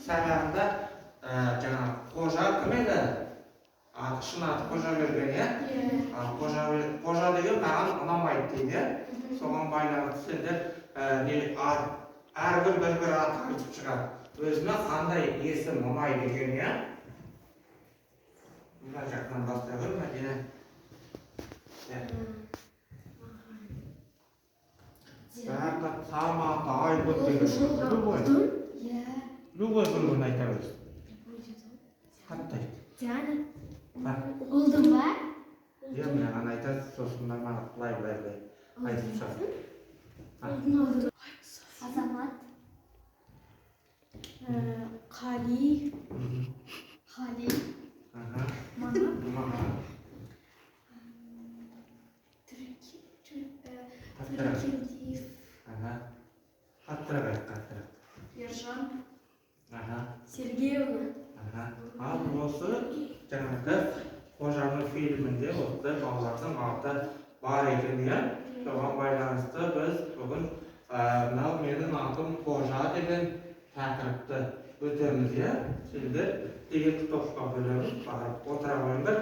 сабағында жаңағы қожа кім еді? Шын аты қожа берген, иә? Қожа деген маған ұнамайды дейді, иә? Соған байланысты сендер әрбір бір ат айтып шығады. Өзіне қандай есім ұнайды деген, иә? Мына жақтан бастайық, Мәдина. Бәрі саматы, айбұт деген любой. Любой бір айта бересің. Қатты айт. Диана. Олдың ба? Маған айтады, сосын маған былай айтып шығады. Азамат. Қали. Мама. Түркендиев. Қаттырақ айт. Ержан. Сергеевна. Ал осы жаңағы қожаның фильмінде осы балалардың аты бар екен, иә? Соған байланысты біз бүгін мынау менің атым қожа деген тақырыпты өтеміз, иә? Сендер деген топқа бөлеміз, барып отыра қойыңдар.